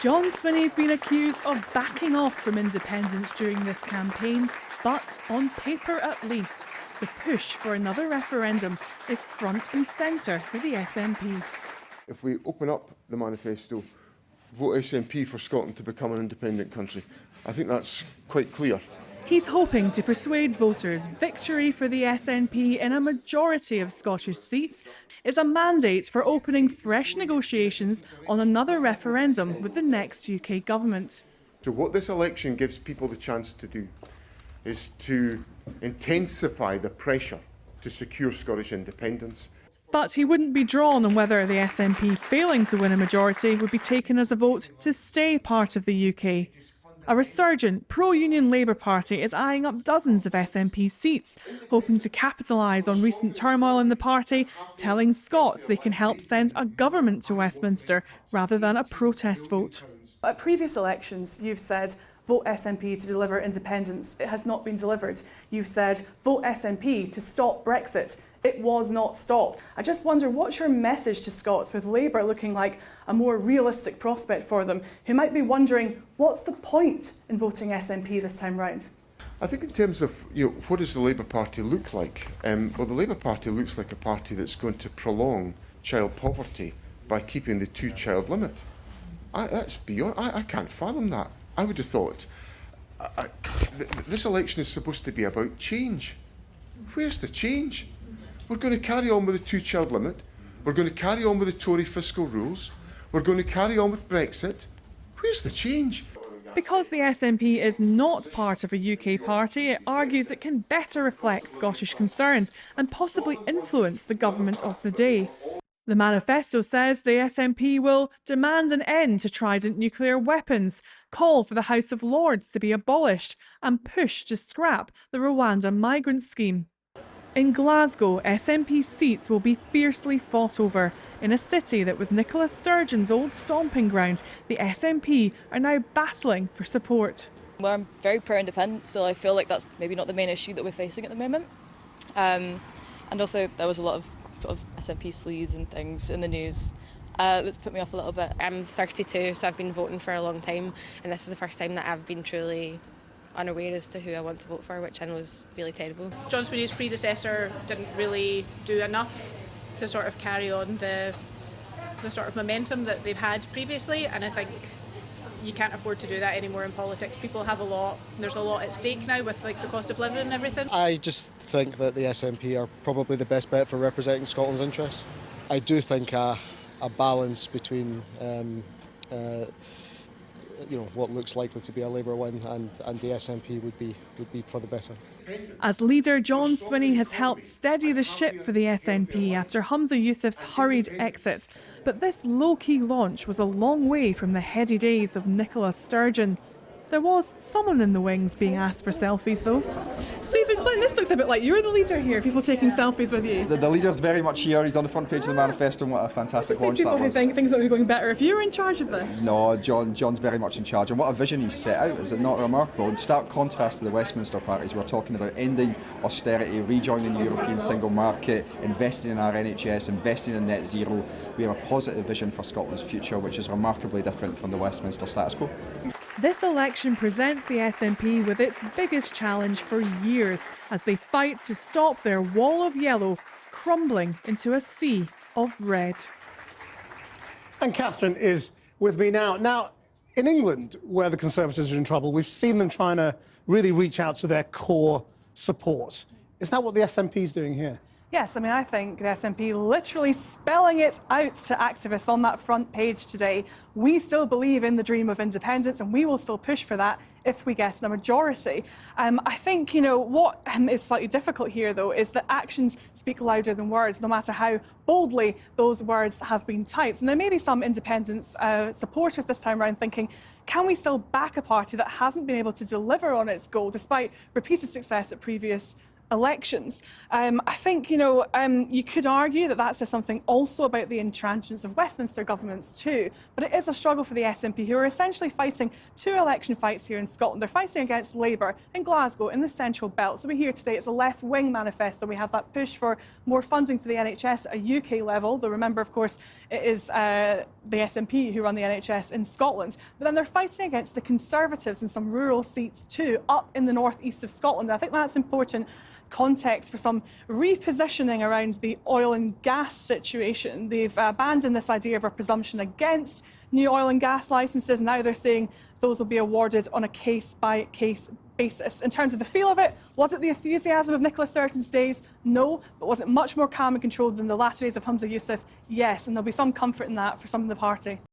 John Swinney's been accused of backing off from independence during this campaign, but on paper at least, the push for another referendum is front and centre for the SNP. If we open up the manifesto, vote SNP for Scotland to become an independent country, I think that's quite clear. He's hoping to persuade voters victory for the SNP in a majority of Scottish seats is a mandate for opening fresh negotiations on another referendum with the next UK government. So what this election gives people the chance to do is to intensify the pressure to secure Scottish independence. But he wouldn't be drawn on whether the SNP failing to win a majority would be taken as a vote to stay part of the UK. A resurgent pro-union Labour Party is eyeing up dozens of SNP seats, hoping to capitalise on recent turmoil in the party, telling Scots they can help send a government to Westminster rather than a protest vote. At previous elections, you've said vote SNP to deliver independence. It has not been delivered. You've said vote SNP to stop Brexit. It was not stopped. I just wonder, what's your message to Scots with Labour looking like a more realistic prospect for them, who might be wondering what's the point in voting SNP this time round? I think in terms of what does the Labour Party look like? Well, the Labour Party looks like a party that's going to prolong child poverty by keeping the two-child limit. That's beyond. I can't fathom that. I would have thought this election is supposed to be about change. Where's the change? We're going to carry on with the two-child limit. We're going to carry on with the Tory fiscal rules. We're going to carry on with Brexit. Where's the change? Because the SNP is not part of a UK party, it argues it can better reflect Scottish concerns and possibly influence the government of the day. The manifesto says the SNP will demand an end to Trident nuclear weapons, call for the House of Lords to be abolished and push to scrap the Rwanda migrant scheme. In Glasgow, SNP seats will be fiercely fought over. In a city that was Nicola Sturgeon's old stomping ground, the SNP are now battling for support. Well, I'm very pro-independence, so I feel like that's maybe not the main issue that we're facing at the moment. And also there was a lot of sort of SNP sleaze and things in the news. That's put me off a little bit. I'm 32, so I've been voting for a long time, and this is the first time that I've been truly unaware as to who I want to vote for, which I know is really terrible. John Swinney's predecessor didn't really do enough to sort of carry on the sort of momentum that they've had previously, and I think you can't afford to do that anymore in politics. People have there's a lot at stake now with like the cost of living and everything. I just think that the SNP are probably the best bet for representing Scotland's interests. I do think a balance between what looks likely to be a Labour win and the SNP would be for the better. As leader, John Swinney has helped steady the ship for the SNP after Humza Yousaf's hurried exit. But this low-key launch was a long way from the heady days of Nicola Sturgeon. There was someone in the wings being asked for selfies, though. Stephen Flynn, this looks a bit like you're the leader here, people taking selfies with you. The leader's very much here. He's on the front page of the manifesto, and what a fantastic launch that was. People who think things might be going better if you were in charge of this. No, John's very much in charge, and what a vision he's set out. Is it not remarkable? In stark contrast to the Westminster parties, we're talking about ending austerity, rejoining the European single market, investing in our NHS, investing in net zero. We have a positive vision for Scotland's future, which is remarkably different from the Westminster status quo. This election presents the SNP with its biggest challenge for years as they fight to stop their wall of yellow crumbling into a sea of red. And Catherine is with me now. Now, in England, where the Conservatives are in trouble, we've seen them trying to really reach out to their core support. Is that what the SNP is doing here? Yes, I mean, I think the SNP literally spelling it out to activists on that front page today. We still believe in the dream of independence and we will still push for that if we get the majority. I think, what is slightly difficult here, though, is that actions speak louder than words, no matter how boldly those words have been typed. And there may be some independence supporters this time around thinking, can we still back a party that hasn't been able to deliver on its goal despite repeated success at previous elections. I think, you could argue that that says something also about the intransigence of Westminster governments too, but it is a struggle for the SNP, who are essentially fighting two election fights here in Scotland. They're fighting against Labour in Glasgow, in the Central Belt. So we hear today it's a left-wing manifesto. We have that push for more funding for the NHS at a UK level, though remember, of course, it is the SNP who run the NHS in Scotland. But then they're fighting against the Conservatives in some rural seats too, up in the northeast of Scotland. I think that's important context for some repositioning around the oil and gas situation. They've abandoned this idea of a presumption against new oil and gas licences. Now they're saying those will be awarded on a case-by-case basis. In terms of the feel of it, was it the enthusiasm of Nicola Sturgeon's days? No. But was it much more calm and controlled than the latter days of Humza Yousaf? Yes. And there'll be some comfort in that for some of the party.